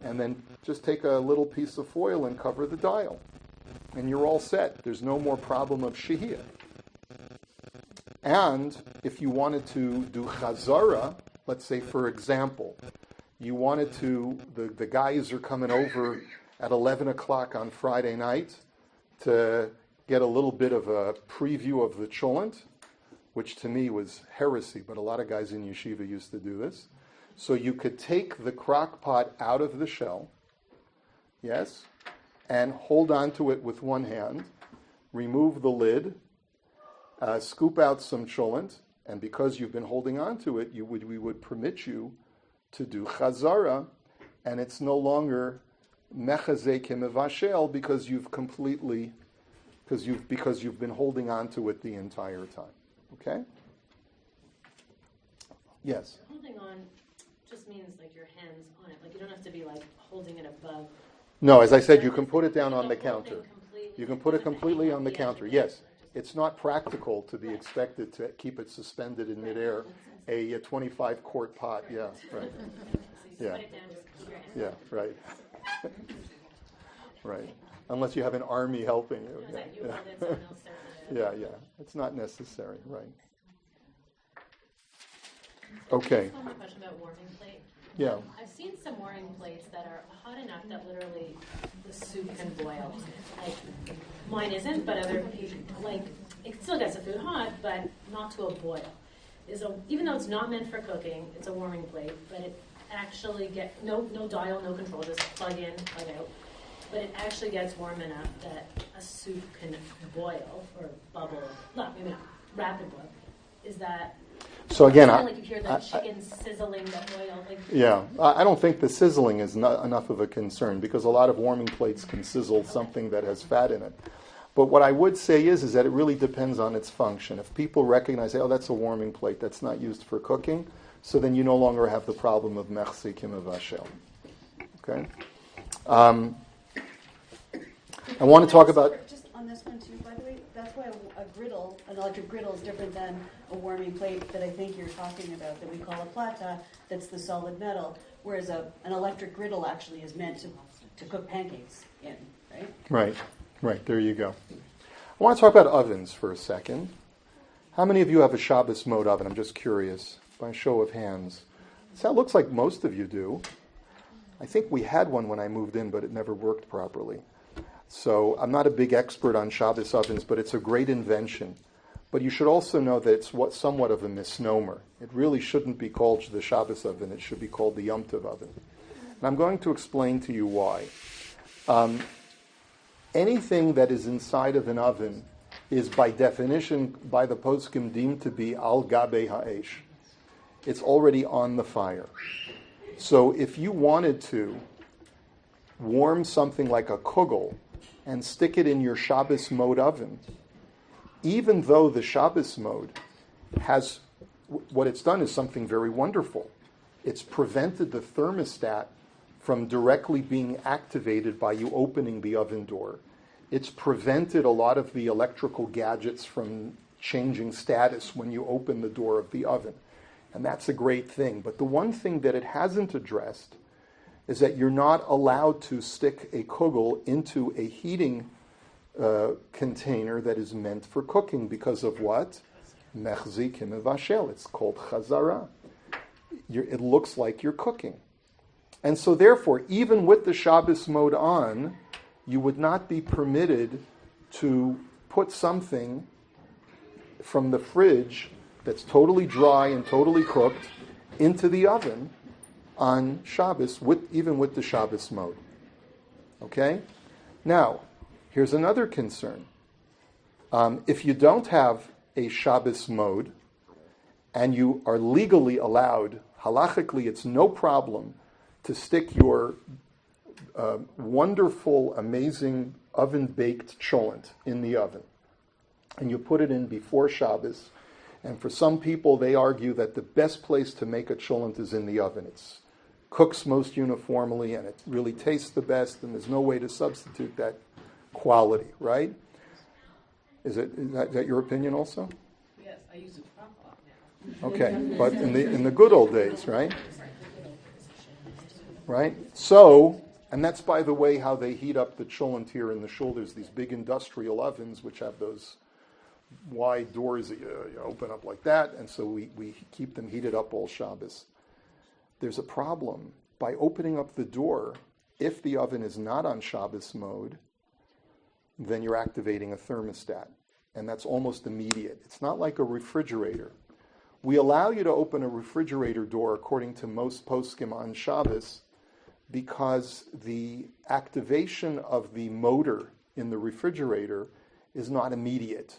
and then just take a little piece of foil and cover the dial. And you're all set. There's no more problem of shehiya. And if you wanted to do chazara, let's say for example, you wanted to, the guys are coming over at 11 o'clock on Friday night to get a little bit of a preview of the cholent, which to me was heresy, but a lot of guys in yeshiva used to do this. So you could take the crock pot out of the shell, yes, and hold on to it with one hand, remove the lid, scoop out some cholent, and because you've been holding on to it, we would permit you to do chazara, and it's no longer mechazeh kemevashel because you've been holding on to it the entire time. Okay? Yes. Holding on just means like your hands on it. Like you don't have to be like holding it above. No, as I said, you can put it down on the counter. You can put it completely on the counter. Yes. It's not practical to be expected to keep it suspended in midair. A 25-quart pot, yeah, right. Yeah. Yeah, right. Right. Unless you have an army helping you. Yeah, yeah. It's not necessary, right. Okay. Just one more question about warming plate. Yeah. I've seen some warming plates that are hot enough that literally the soup can boil. Like mine isn't, but other people, like it still gets the food hot, but not to a boil. Even though it's not meant for cooking, it's a warming plate, but it actually no dial, no control, just plug in, plug out. But it actually gets warm enough that a soup can boil or bubble. Maybe not rapid boil. Is that? So again, like you hear the chicken sizzling the oil. Like, yeah, I don't think the sizzling is not enough of a concern because a lot of warming plates can sizzle something that has fat in it. But what I would say is that it really depends on its function. If people recognize, oh, that's a warming plate, that's not used for cooking, so then you no longer have the problem of mechzi kimavashel. Okay? I want to talk about... Just on this one too, by the way, that's why a griddle, an electric griddle is different than a warming plate that I think you're talking about that we call a plata, that's the solid metal, whereas an electric griddle actually is meant to cook pancakes in, right? Right, there you go. I want to talk about ovens for a second. How many of you have a Shabbos mode oven? I'm just curious, by a show of hands. So it looks like most of you do. I think we had one when I moved in, but it never worked properly. So I'm not a big expert on Shabbos ovens, but it's a great invention. But you should also know that it's somewhat of a misnomer. It really shouldn't be called the Shabbos oven. It should be called the Yom Tov oven. And I'm going to explain to you why. Anything that is inside of an oven is by definition, by the poskim, deemed to be al gabe ha'esh. It's already on the fire. So if you wanted to warm something like a kugel and stick it in your Shabbos mode oven, even though the Shabbos mode has, what it's done is something very wonderful. It's prevented the thermostat from directly being activated by you opening the oven door. It's prevented a lot of the electrical gadgets from changing status when you open the door of the oven. And that's a great thing. But the one thing that it hasn't addressed is that you're not allowed to stick a kugel into a heating container that is meant for cooking because of what? Mechzi kimevashel. It's called chazara. It looks like you're cooking. And so therefore, even with the Shabbos mode on, you would not be permitted to put something from the fridge that's totally dry and totally cooked into the oven on Shabbos, even with the Shabbos mode. Okay? Now, here's another concern. If you don't have a Shabbos mode, and you are legally allowed, halachically it's no problem, to stick your wonderful, amazing oven-baked cholent in the oven. And you put it in before Shabbos. And for some people, they argue that the best place to make a cholent is in the oven. It cooks most uniformly, and it really tastes the best, and there's no way to substitute that quality, right? Is that your opinion also? Yes, I use a crock pot now. Okay, but in the good old days, right? Right? So, and that's, by the way, how they heat up the cholent here in the shul. There's these big industrial ovens which have those wide doors that you open up like that, and so we keep them heated up all Shabbos. There's a problem. By opening up the door, if the oven is not on Shabbos mode, then you're activating a thermostat, and that's almost immediate. It's not like a refrigerator. We allow you to open a refrigerator door according to most poskim on Shabbos because the activation of the motor in the refrigerator is not immediate.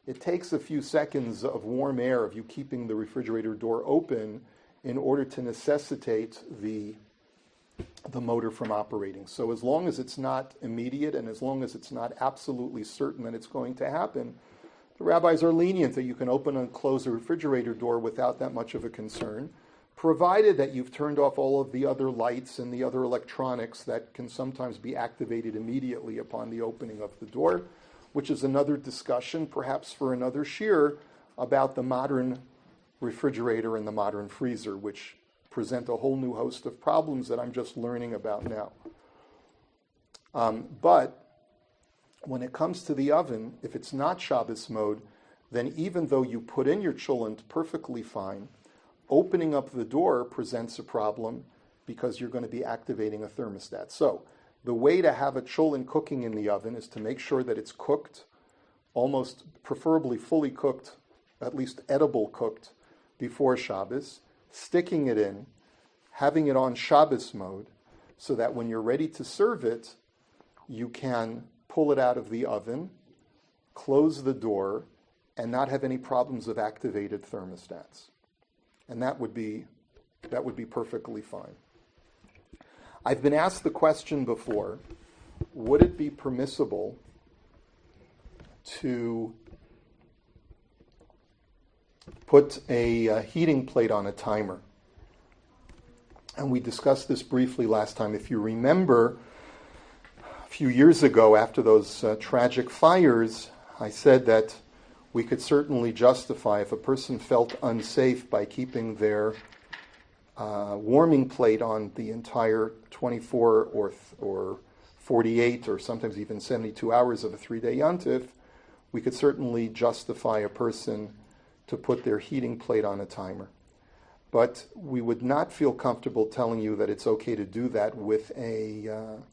It takes a few seconds of warm air of you keeping the refrigerator door open in order to necessitate the motor from operating. So as long as it's not immediate and as long as it's not absolutely certain that it's going to happen, the rabbis are lenient that you can open and close a refrigerator door without that much of a concern, provided that you've turned off all of the other lights and the other electronics that can sometimes be activated immediately upon the opening of the door, which is another discussion, perhaps for another shiur, about the modern refrigerator and the modern freezer, which present a whole new host of problems that I'm just learning about now. But when it comes to the oven, if it's not Shabbos mode, then even though you put in your cholent perfectly fine, opening up the door presents a problem because you're going to be activating a thermostat. So the way to have a cholent cooking in the oven is to make sure that it's cooked, almost preferably fully cooked, at least edible cooked, before Shabbos, sticking it in, having it on Shabbos mode, so that when you're ready to serve it, you can pull it out of the oven, close the door, and not have any problems of activated thermostats. And that would be perfectly fine. I've been asked the question before, would it be permissible to put a heating plate on a timer? And we discussed this briefly last time. If you remember, a few years ago, after those tragic fires, I said that we could certainly justify if a person felt unsafe by keeping their warming plate on the entire 24 or 48 or sometimes even 72 hours of a 3-day yontif, we could certainly justify a person to put their heating plate on a timer. But we would not feel comfortable telling you that it's okay to do that with an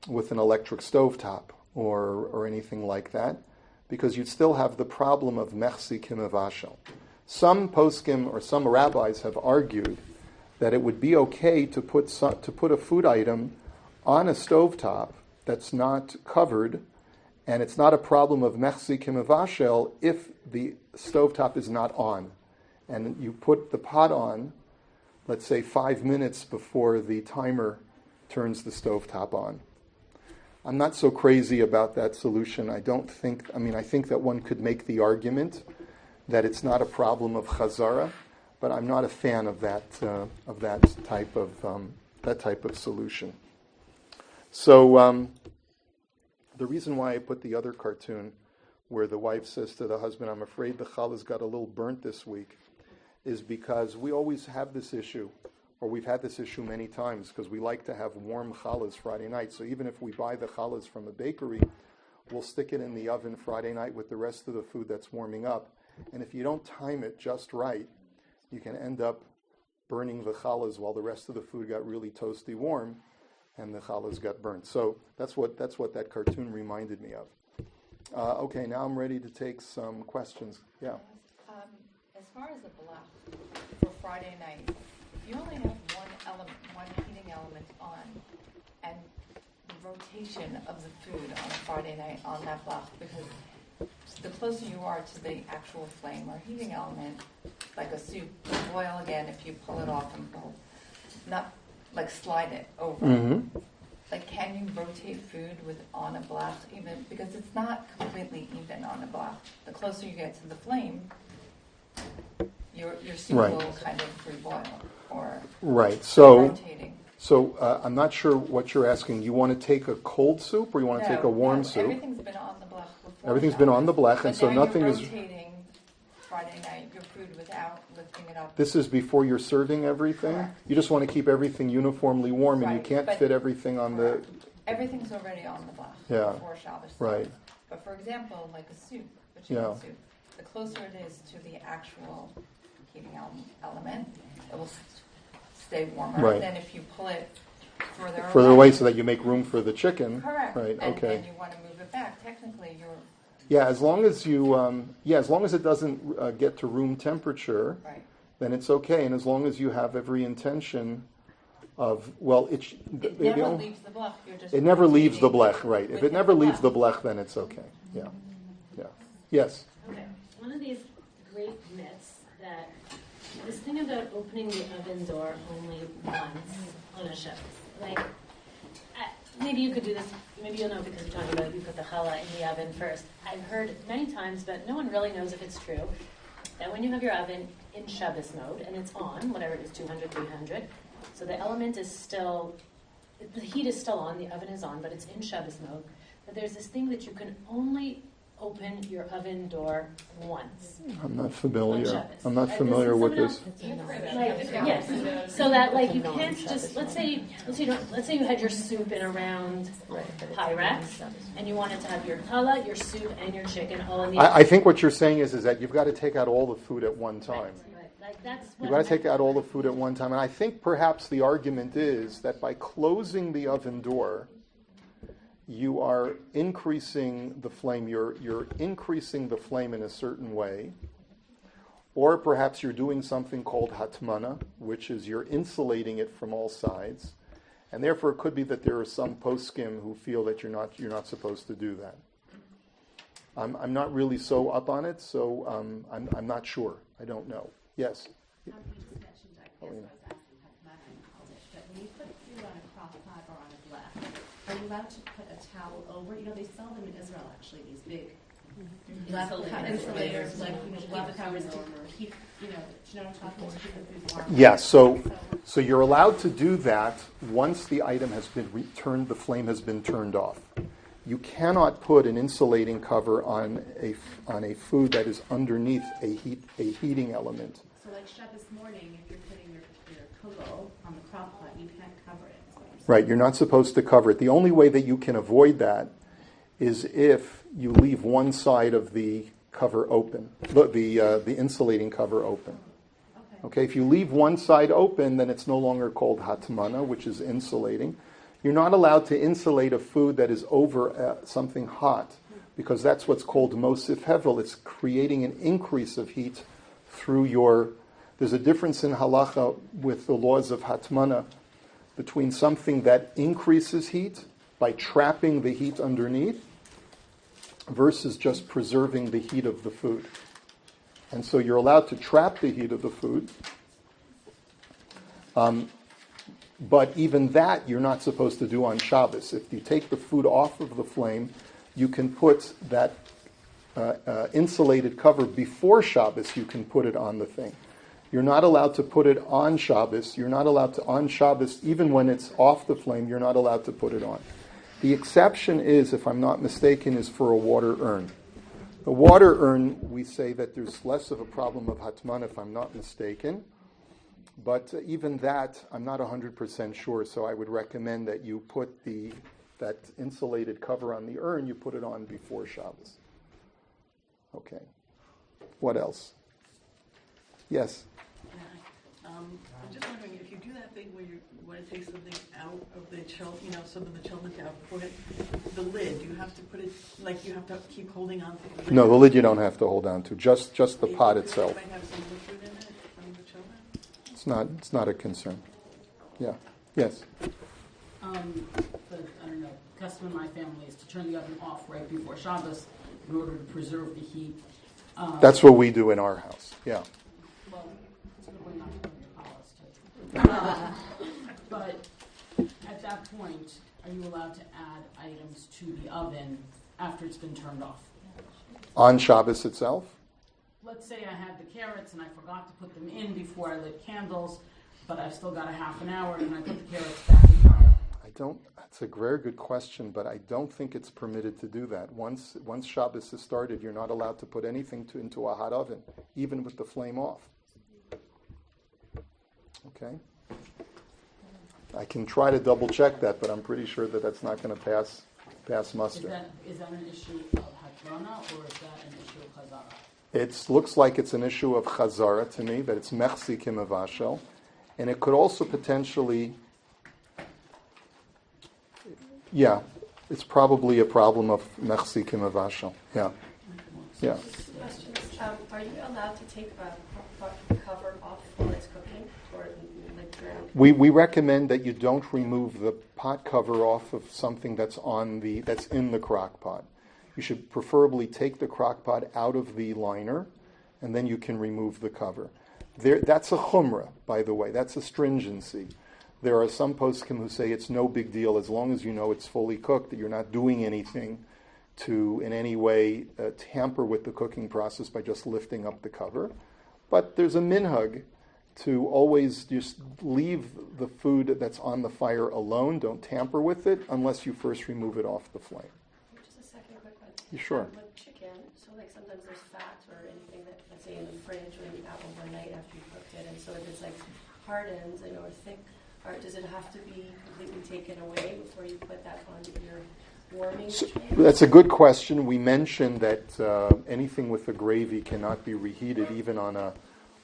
electric stovetop or anything like that, because you'd still have the problem of mechsi kimavashel. Some poskim or some rabbis have argued that it would be okay to put a food item on a stovetop that's not covered, and it's not a problem of mechsi kimavashel if the stovetop is not on. And you put the pot on, let's say 5 minutes before the timer turns the stovetop on. I'm not so crazy about that solution. I think that one could make the argument that it's not a problem of chazara, but I'm not a fan of that type of solution. So the reason why I put the other cartoon where the wife says to the husband, "I'm afraid the challah got a little burnt this week," is because we always have this issue, or we've had this issue many times, because we like to have warm challahs Friday night. So even if we buy the challahs from a bakery, we'll stick it in the oven Friday night with the rest of the food that's warming up. And if you don't time it just right, you can end up burning the challahs while the rest of the food got really toasty warm, and the challahs got burnt. So that's what that cartoon reminded me of. Okay, now I'm ready to take some questions. Yeah. As far as the blach for Friday night, if you only have one heating element on, and the rotation of the food on a Friday night on that blach, because the closer you are to the actual flame or heating element, like a soup, will boil again if you pull it off and pull, not like slide it over. Mm-hmm. Like, can you rotate food on a blach even, because it's not completely even on a blach. The closer you get to the flame, your soup Right. will kind of reboil or Right. So rotating. I'm not sure what you're asking. You want to take a cold soup or you want to take a warm soup? Everything's been on the blach before. Everything's been on the blach, and But so now nothing you're is. rotating Friday night your food without lifting it up. This is before you're serving everything? Correct. You just want to keep everything uniformly warm, and you Right, can't but- fit everything on the. Correct. Everything's already on the blach Yeah. before Shabbos starts. Right. But for example, like a soup, a chicken Yeah. soup, the closer it is to the actual heating element, it will stay warmer Right. than if you pull it further Further away so that you make room for the chicken. Correct. Right, And okay. then you want to move it back. Technically, your Yeah, as long as it doesn't get to room temperature, Right. then it's okay. And as long as you have every intention of, well, It never leaves the blech. You're just it never leaves the rotating blech, right? If with it never the leaves blech. the blech, then it's okay. Yeah, yeah. Yes. Okay, one of these great myths that this thing about opening the oven door only once on a Shabbos. Like, maybe you could do this, maybe you'll know because you're talking about you put the challah in the oven first. I've heard many times, but no one really knows if it's true, that when you have your oven in Shabbos mode, and it's on, whatever it is, 200, 300, so the element is still, the heat is still on, the oven is on, but it's in Shabbos mode, that there's this thing that you can only open your oven door once. I'm not familiar. On Shabbos. I'm not familiar with this. Yes, so that like you can't just let's say you had your soup in a round Pyrex and you wanted to have your challah, your soup, and your chicken all in the. I think what you're saying is that you've got to take out all the food at one time. Right. Like that's You've got to take out all the food at one time. And I think perhaps the argument is that by closing the oven door, you are increasing the flame. You're increasing the flame in a certain way. Or perhaps you're doing something called hatmana, which is you're insulating it from all sides. And therefore it could be that there are some poskim who feel that you're not supposed to do that. I'm not really so up on it, so I'm not sure. I don't know. Yes? You just mentioned, I guess I was asking Hatmana in college, but when you put food on a crock pot or on a blech, are you allowed to put a towel over? You know, they sell them in Israel, actually, these big insulators, like, blech covers to keep, do you know what I'm talking about, to keep the food warm? Yeah, so you're allowed to do that once the item has been returned, the flame has been turned off. You cannot put an insulating cover on a food that is underneath a heating element. So like Shabbos morning, if you're putting your kugel on the crock pot, you can't cover it. Is what you're saying. Right, you're not supposed to cover it. The only way that you can avoid that is if you leave one side of the cover open, the insulating cover open. Okay, if you leave one side open, then it's no longer called hatmana, which is insulating. You're not allowed to insulate a food that is over something hot, because that's what's called mosif hevel. It's creating an increase of heat through your... There's a difference in halacha with the laws of hatmana between something that increases heat by trapping the heat underneath versus just preserving the heat of the food. And so you're allowed to trap the heat of the food. But even that you're not supposed to do on Shabbos. If you take the food off of the flame, you can put that insulated cover before Shabbos, you can put it on the thing. You're not allowed to put it on Shabbos. You're not allowed to, on Shabbos, even when it's off the flame, you're not allowed to put it on. The exception is, if I'm not mistaken, is for a water urn. The water urn, we say that there's less of a problem of hatman, if I'm not mistaken. But even that, I'm not 100% sure, so I would recommend that you put that insulated cover on the urn, you put it on before Shabbos. Okay. What else? Yes? I'm just wondering, if you do that thing where you want to take something out of the some of the children to put it, the lid, you have to put it, like you have to keep holding on to the lid? No, the lid you don't have to hold on to, just the pot itself. It might have some liquid in it from the children? It's not a concern. Yeah. Yes? I don't know, custom in my family is to turn the oven off right before Shabbos in order to preserve the heat. That's what we do in our house. Yeah. Well, it's a good way not to put your palace too. But at that point, are you allowed to add items to the oven after it's been turned off? On Shabbos itself? Let's say I had the carrots and I forgot to put them in before I lit candles, but I've still got a half an hour and I put the carrots back in the fire. That's a very good question, but I don't think it's permitted to do that. Once Shabbos is started, you're not allowed to put anything into a hot oven, even with the flame off. Okay? I can try to double check that, but I'm pretty sure that that's not going to pass muster. Is that an issue of Hatrana or is that an issue of Chazara? It looks like it's an issue of Chazara to me, that it's Mechsi Kimavashel, and it could also potentially... Yeah, it's probably a problem of Mechsi Kimavashel. Yeah. Yeah. Questions. Are you allowed to take a pot cover off while it's cooking, or like during? We recommend that you don't remove the pot cover off of something that's in the crock pot. You should preferably take the crock pot out of the liner, and then you can remove the cover. That's a chumrah, by the way. That's a stringency. There are some poskim who say it's no big deal as long as you know it's fully cooked, that you're not doing anything to in any way tamper with the cooking process by just lifting up the cover. But there's a minhag to always just leave the food that's on the fire alone. Don't tamper with it unless you first remove it off the flame. Just a second quick one. You sure? With chicken, so like sometimes there's fat or anything that, let's say in the fridge or maybe out overnight after you cooked it, and so if it's like hardens and or thick, or does it have to be completely taken away before you put that on your warming tray? That's a good question. We mentioned that anything with the gravy cannot be reheated, even on a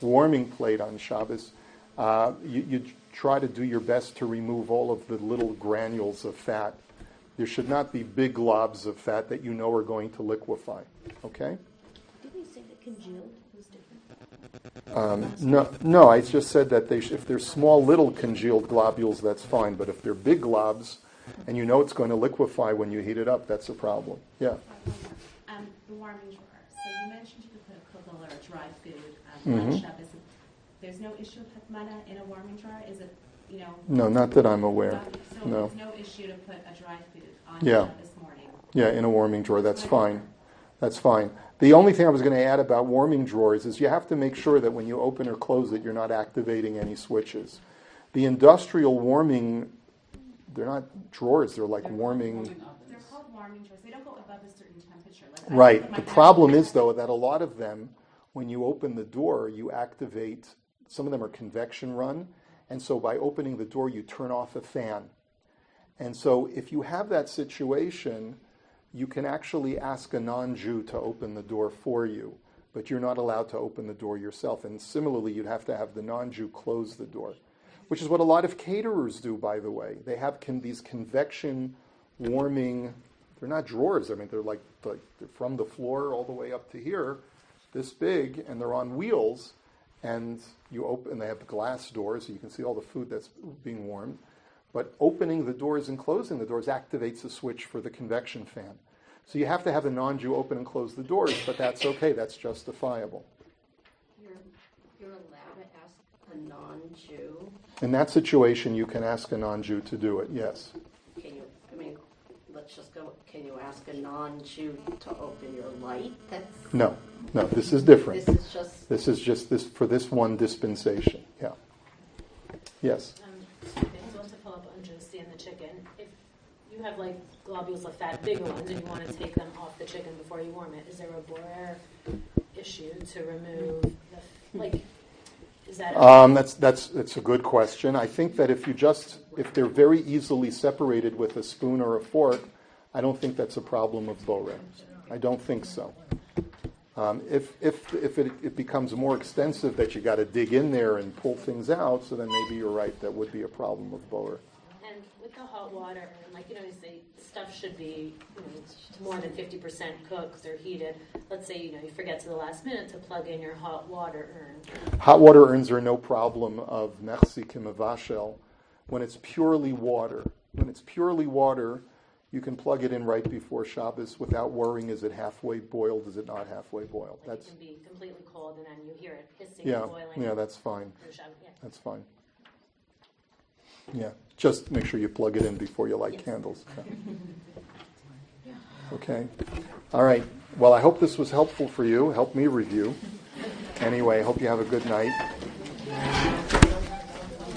warming plate on Shabbos. You try to do your best to remove all of the little granules of fat. There should not be big globs of fat that you know are going to liquefy. Okay? Didn't you say that congealed was different? No. I just said that if they're small little congealed globules, that's fine. But if they're big globs, and you know it's going to liquefy when you heat it up, that's a problem. Yeah. The warming drawer. So you mentioned you could put a kugel or a dry food on Shabbos. There's no issue with hatmana in a warming drawer? Is it, No, not that I'm aware. So No. there's no issue to put a dry food on Yeah. Shabbos morning? Yeah, in a warming drawer. That's fine. That's fine. The only thing I was going to add about warming drawers is you have to make sure that when you open or close it, you're not activating any switches. The industrial warming, they're not drawers, they're like warming. They're called warming drawers. They don't go above a certain temperature. Right. The problem is, though, that a lot of them, when you open the door, you activate, some of them are convection run, and so by opening the door, you turn off a fan. And so if you have that situation, you can actually ask a non-Jew to open the door for you, but you're not allowed to open the door yourself. And similarly, you'd have to have the non-Jew close the door, which is what a lot of caterers do, by the way. They have these convection warming, they're not drawers. I mean, they're like they're from the floor all the way up to here, this big, and they're on wheels. And you open, they have glass doors, so you can see all the food that's being warmed. But opening the doors and closing the doors activates a switch for the convection fan. So you have to have a non-Jew open and close the doors, but that's okay. That's justifiable. You're allowed to ask a non-Jew. In that situation, you can ask a non-Jew to do it, yes. Let's just go, can you ask a non-Jew to open your light? No, this is different. This is just this for this one dispensation, yeah. Yes? So to follow up on Josie and the chicken, if you have like globules of fat, bigger ones, and you want to take them off the chicken before you warm it, is there a borer issue to remove is that that's a good question. I think that if they're very easily separated with a spoon or a fork, I don't think that's a problem of borer. I don't think so. If it becomes more extensive that you got to dig in there and pull things out, so then maybe you're right, that would be a problem of borer. And with the hot water, you say stuff should be more than 50% cooked or heated. Let's say you forget to the last minute to plug in your hot water urn. Hot water urns are no problem of mechzik vashel when it's purely water. When it's purely water, you can plug it in right before Shabbos without worrying, is it halfway boiled, is it not halfway boiled? It can be completely cold and then you hear it hissing and boiling. Yeah, that's fine. Yeah. That's fine. Yeah, just make sure you plug it in before you light candles. Yeah. Okay. All right. Well, I hope this was helpful for you. Help me review. Anyway, I hope you have a good night.